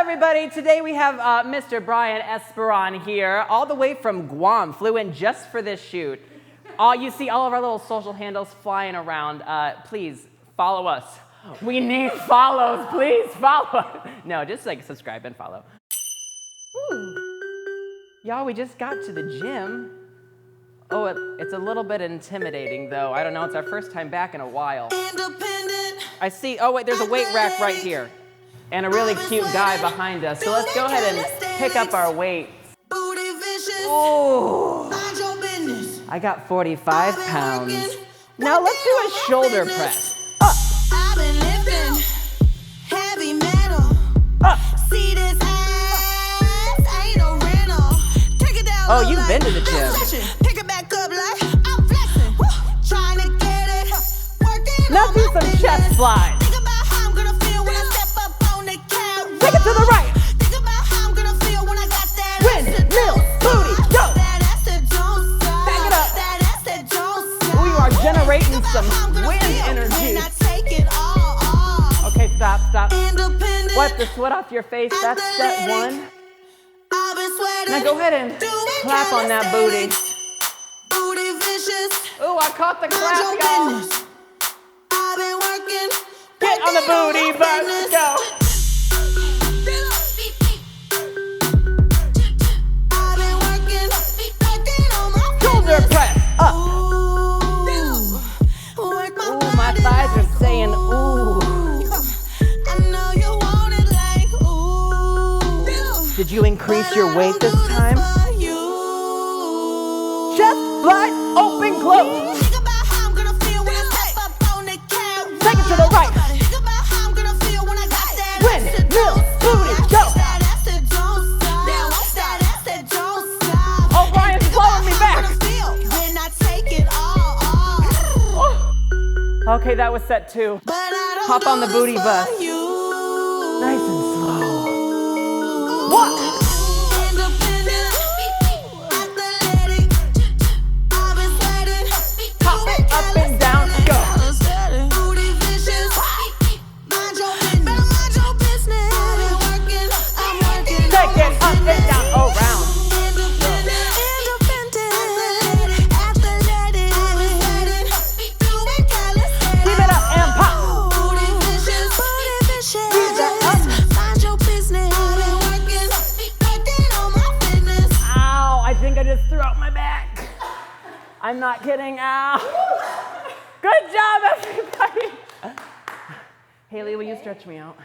everybody. Today we have Mr. Brian Esperon here, all the way from Guam, flew in just for this shoot. You see all of our little social handles flying around. Please follow us. We need follows. Please follow. No, just like subscribe and follow. Y'all, we just got to the gym. Oh, it's a little bit intimidating though. I don't know, it's our first time back in a while. I see, oh wait, there's a weight rack right here. And a really cute guy behind us. So let's go ahead and pick up our weights. Oh, I got 45 pounds. Now let's do a shoulder press. Up. I've been lifting heavy metal. Up. See this ass, ain't no rental. Take it down. Oh, you've been to the gym. Pick it back up like I'm flexing. Trying to get it. Working. Now do some chest flies. Take it to the right. Think about how I'm gonna feel when I got that windmill booty. Go. Back it up. We are generating some wind energy. Okay, stop. Wipe the sweat off your face. That's step one. Now go ahead and clap on that booty. Ooh, I caught the clap, y'all. Get on the booty bus. Go. Press up. Ooh, my thighs are saying ooh. I know you want it like ooh. Did you increase your weight this time? Chest, fly, open, close. Think about how I'm gonna feel when I step up on the couch. Take it to the right. Think about how I'm gonna feel when I got that windmill booty. Go. Oh, Brian's blowing me back. Okay, that was set two. Hop on the booty bus. Nice and slow. What? Hop it up and down, go. Take it up and down, around. I just threw out my back. I'm not kidding. Ow. Good job, everybody. Haley, will you stretch me out?